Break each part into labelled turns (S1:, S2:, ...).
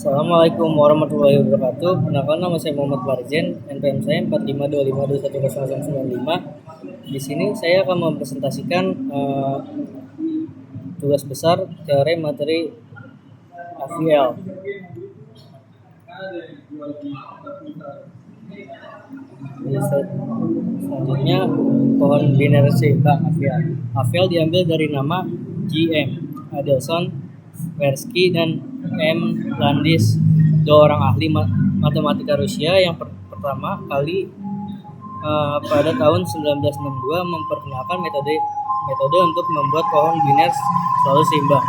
S1: Assalamualaikum warahmatullahi wabarakatuh. Perkenalkan, nama saya Muhammad Farjen, NPM saya 4525210095. Di sini saya akan mempresentasikan tugas besar teori materi AVL. Selanjutnya, pohon biner seimbang AVL. AVL diambil dari nama G.M. Adelson, Tversky, dan M. Landis, dua orang ahli matematika Rusia yang pertama kali pada tahun 1962 memperkenalkan metode untuk membuat pohon biner selalu seimbang.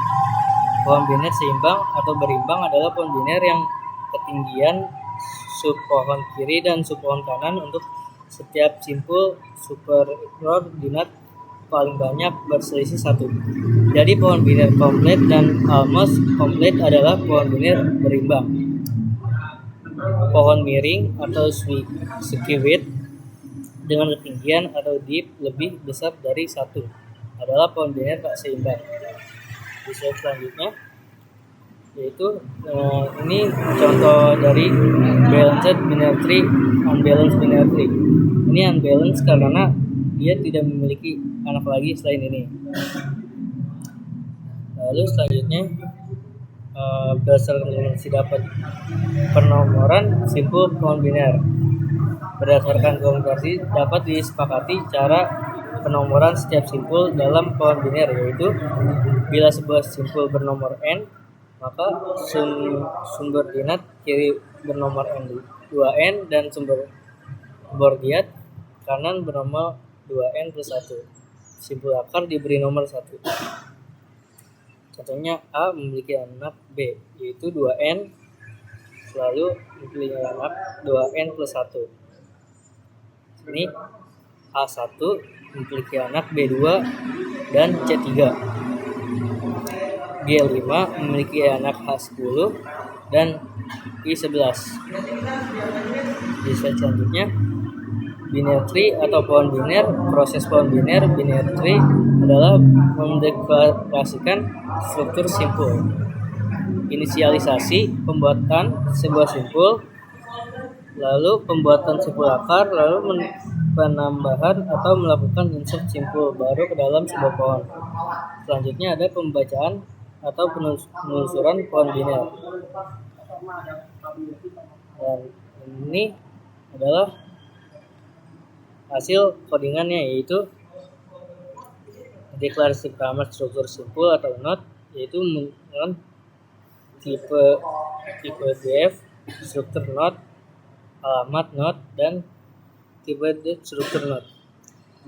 S1: Pohon biner seimbang atau berimbang adalah pohon biner yang ketinggian subpohon kiri dan subpohon kanan untuk setiap simpul superordinat paling banyak berselisih 1. Jadi pohon biner komplit dan almost komplit adalah pohon biner berimbang. Pohon miring atau skeweet dengan ketinggian atau dip lebih besar dari 1 adalah pohon biner tak seimbang. Di slide selanjutnya yaitu ini contoh dari balanced binary tree, unbalanced binary tree. Ini unbalanced karena dia tidak memiliki anak lagi selain ini. Lalu selanjutnya berdasarkan dapat penomoran simpul pohon biner. Berdasarkan konversi dapat disepakati cara penomoran setiap simpul dalam pohon biner, yaitu bila sebuah simpul bernomor n, maka subordinat kiri bernomor n2n dan subordinat kanan bernomor 2n plus 1. Simpul akar diberi nomor 1. Contohnya A memiliki anak B, yaitu 2n selalu memiliki anak 2n plus 1. Ini A1 memiliki anak B2 dan C3. G5 memiliki anak H10 dan I11. Di slide selanjutnya, binary tree atau pohon biner. Proses pohon biner binary tree adalah mendeklarasikan struktur simpul, inisialisasi pembuatan sebuah simpul, lalu pembuatan simpul akar, lalu penambahan atau melakukan insert simpul baru ke dalam sebuah pohon. Selanjutnya ada pembacaan atau penelusuran pohon biner. Dan ini adalah hasil codingannya, yaitu deklarasi parameter struktur simpul atau node, yaitu dengan tipe def struktur node, alamat node, dan tipe def struktur node,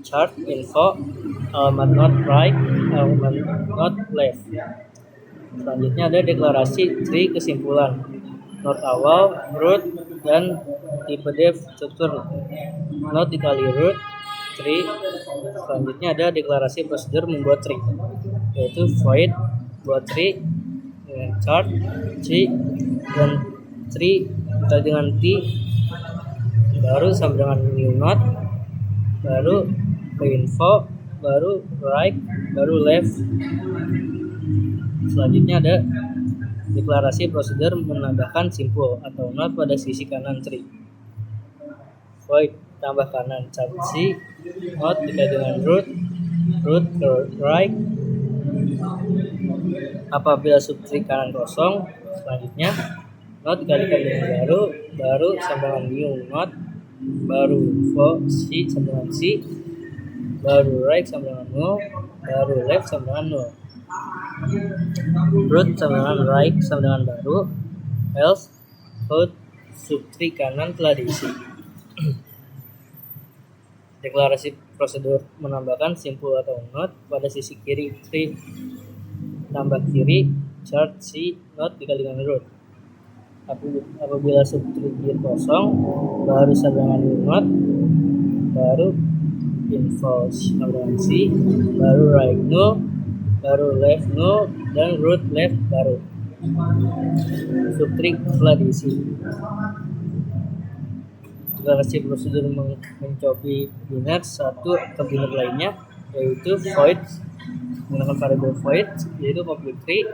S1: chart info, alamat node right, alamat node left. Selanjutnya ada deklarasi tree kesimpulan, node awal, root, dan tipe def struktur node dikali root tree. Selanjutnya ada deklarasi prosedur membuat tree, yaitu void buat tree dengan chart C dan tree kita dengan T, baru sampai dengan new node, baru ke info, baru right, baru left. Selanjutnya ada deklarasi prosedur menambahkan simpul atau node pada sisi kanan tree, void tambah kanan chart C, node dikali dengan root ke right apabila subtree kanan kosong. Selanjutnya node dikalikan dengan baru sampai dengan new node, baru C sampai dengan C, baru right sampai dengan 0, baru left sampai dengan 0, root sampai dengan right sampai dengan baru, else out subtree kanan telah diisi. Deklarasi prosedur menambahkan simpul atau node pada sisi kiri tree, tambah kiri chart C, node dikali dengan root. Apabila subtree kiri kosong, baru sampai dengan node, baru info sampai dengan C, baru right 0, baru left 0, dan root left baru. Subtree telah diisi. Deklarasi prosedur mencopi biner satu ke biner lainnya, yaitu void menggunakan variabel void, yaitu complete tree,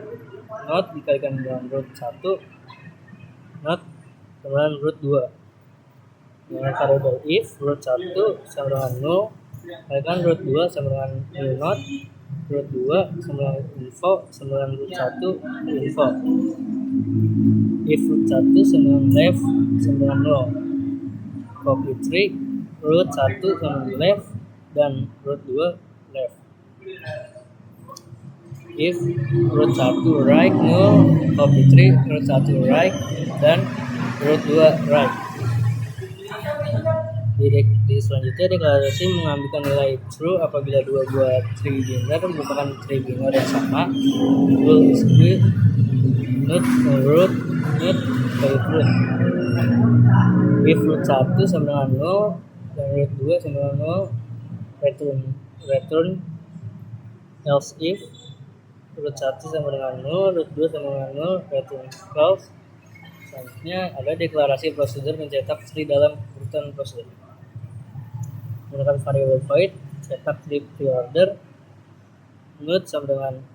S1: node dikalikan dengan root 1 not sama dengan root 2. Dengan variabel if root 1 sama dengan no, kalikan root 2 sama dengan new not, root 2 sama dengan info sama dengan root 1 info. If root 1 sama dengan left sama dengan no, copy 3 root 1 sama dengan left dan root 2 left. If root 1 right no, copy 3 root 1 right dan root 2 right. Di selanjutnya deklarasi mengambilkan nilai true apabila 2 buah tree binar merupakan tree binar yang sama. Rule is good, not root, not by root. If root 1 sama dengan no dan root 2 sama dengan no, return. Else if root 1 sama dengan no, root 2 sama dengan no, return false. Selanjutnya ada deklarasi prosedur mencetak tree dalam urutan prosedur. Menggunakan variabel void, cetak tree preorder, node sama dengan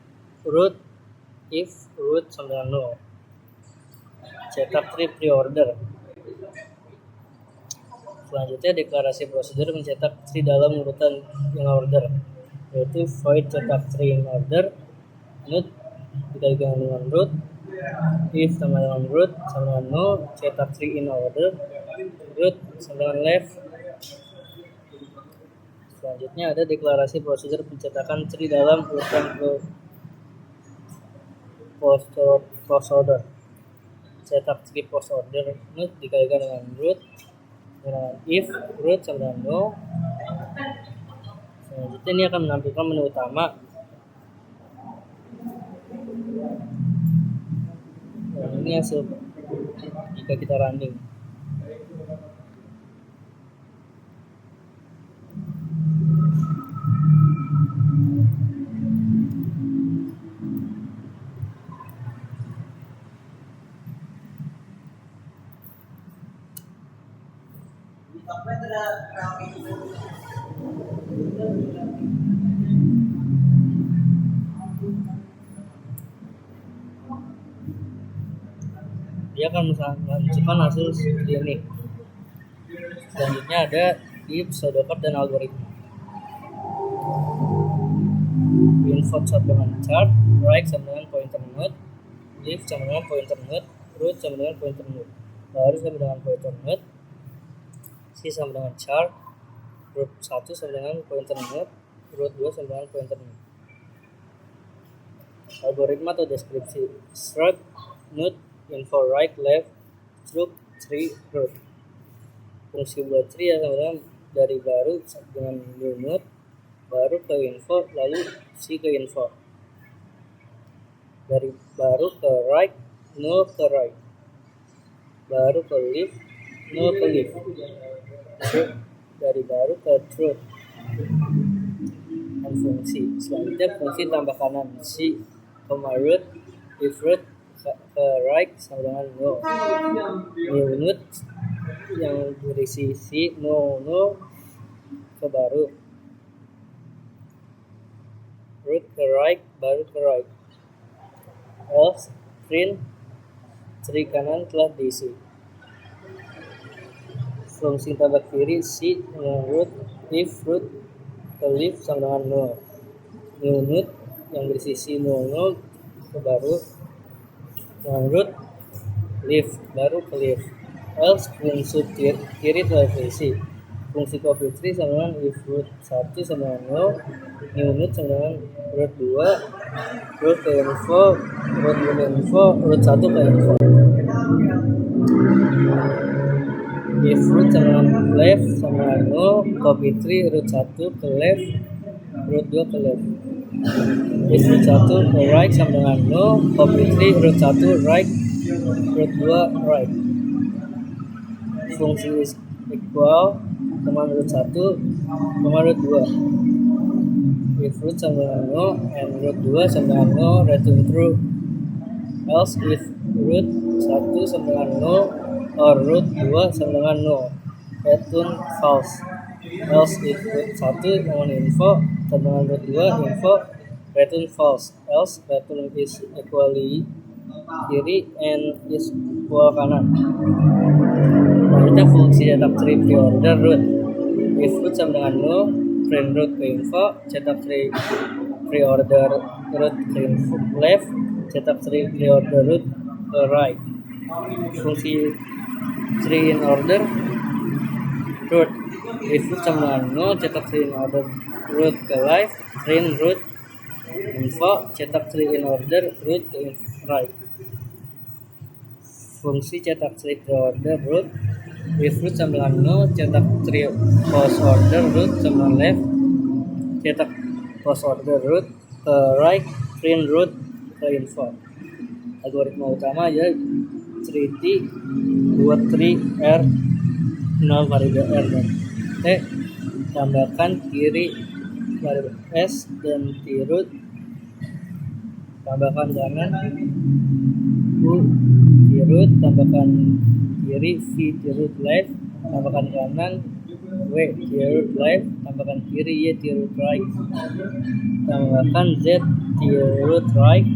S1: root, if root sama dengan no. Cetak tree preorder. Selanjutnya deklarasi prosedur mencetak tree dalam urutan in order, yaitu void cetak tree in order, node dikalikan dengan root, if sama dengan root sama dengan no, cetak tree in order, root sama dengan left. Selanjutnya ada deklarasi prosedur pencetakan tree dalam urutan post order. Cetak tree post order node dikalikan dengan root dengan if root sama dengan no. Selanjutnya ini akan menampilkan menu utama. Nah, ini hasil jika kita running. Dia akan menunjukkan hasil seperti ini. Selanjutnya ada if, pseudocode, dan algoritma. Info sama dengan chart, right sama dengan pointer node, if sama dengan pointer node, root sama dengan pointer node, baru sama dengan pointer node, C sama dengan chart, root 1 sama dengan pointer node, root 2 sama dengan pointer node. Algoritma atau deskripsi, struct, node, info right, left, struct, tree, root. Fungsi buat tree sama dengan dari baru dengan new node, baru ke info, lalu C ke info. Dari baru ke right, no ke right. Baru ke left, no ke left. Dari baru ke truth. Dan fungsi. Selanjutnya fungsi tambah kanan C, root, if root ke right sama dengan no. New node yang berisi C, no ke baru. Root ke right, baru ke right. Else, print, tree kanan telah diisi. Fungsi tambah kiri C dengan root, if root ke left sama dengan no. New node yang berisi C, no ke baru. Dengan root, left, baru ke left. Else, fungsi kiri telah diisi. Fungsi copy tree sama dengan if root 1 sama dengan no, new node sama dengan root 2, root ke info, root ke info, root 1 ke info. If root sama dengan left sama dengan no, copy tree root 1 ke left, root 2 ke left. If root 1 ke right sama dengan no, copy tree root 1 right, root 2 right. Fungsi is equal sama root 1 sama root 2. If root sama dengan no and root 2 sama dengan no, return true. Else if root 1 sama dengan no or root 2 sama dengan no, return false. Else if root 1 dengan info sama dengan root 2 info, return false. Else return is equally kiri and is bawah kanan. Selanjutnya fungsi cetak tree preorder root. If root sama dengan null, print root ke info, cetak tree preorder root ke info left, cetak tree preorder root ke right. Fungsi tree in order root. If root sama dengan null, cetak tree in order root ke left, print root info, cetak tree in order root ke right. Fungsi cetak tree preorder root. If root sama dengan null, cetak tree post order root sama left, cetak post order root ke right, print root ke info. Algoritma utama aja 3T, 2 R, 0 variabel R dan T, tambahkan kiri variabel S dan T root, tambahkan kanan U T root, tambahkan kiri V T root left, tambahkan kanan W T root left, tambahkan kiri Y T root right, tambahkan Z T root right,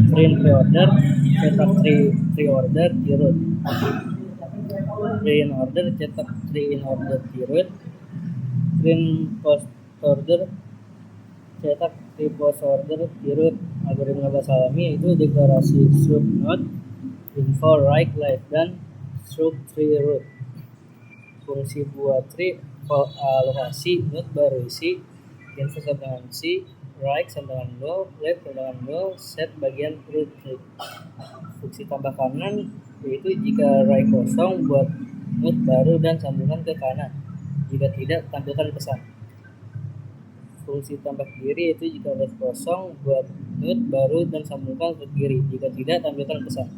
S1: print preorder, cetak tree order T root, tree in order, cetak tree in order T root, print post order, cetak tree post order T root. Algoritma bahasa alami itu deklarasi sub node, info right left dan sub tree root. Fungsi buat tree alokasi node baru isi, info sama dengan C, right sama dengan null, left sama dengan null, set bagian root tree. Fungsi tambah kanan yaitu jika right kosong buat node baru dan sambungan ke kanan, jika tidak tampilkan pesan. Fungsi tambah kiri yaitu jika left kosong buat node baru dan sambungkan ke kiri, jika tidak tampilkan pesan.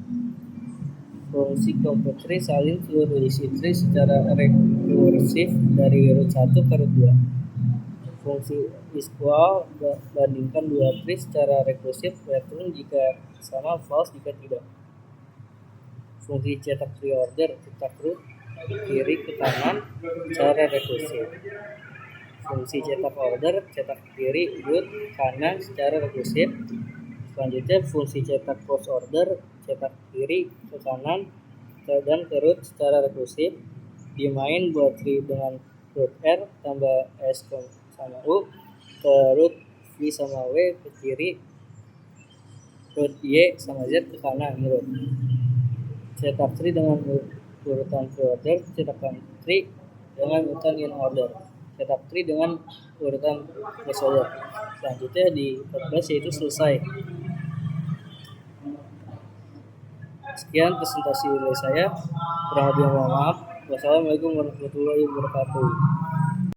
S1: Fungsi compute tree salin seluruh isi tree secara rekursif dari root 1 ke root 2. Fungsi equal bandingkan dua tree secara rekursif, return jika sama, false jika tidak. Fungsi cetak tree order, cetak root kiri ke kanan secara rekursif. Fungsi cetak order, cetak kiri root kanan secara rekursif. Selanjutnya fungsi cetak post order, cetak kiri ke kanan dan ke root secara rekursif. Dimain buat tree dengan root R tambah S sama U, ke root V sama W ke kiri, root Y sama Z ke kanan root. Cetak tree dengan urutan preorder, cetakkan tree dengan urutan in order, cetak tree dengan urutan post order. Selanjutnya di 14 yaitu selesai. Sekian presentasi dari saya. Kurang lebih mohon maaf. Wassalamualaikum warahmatullahi wabarakatuh.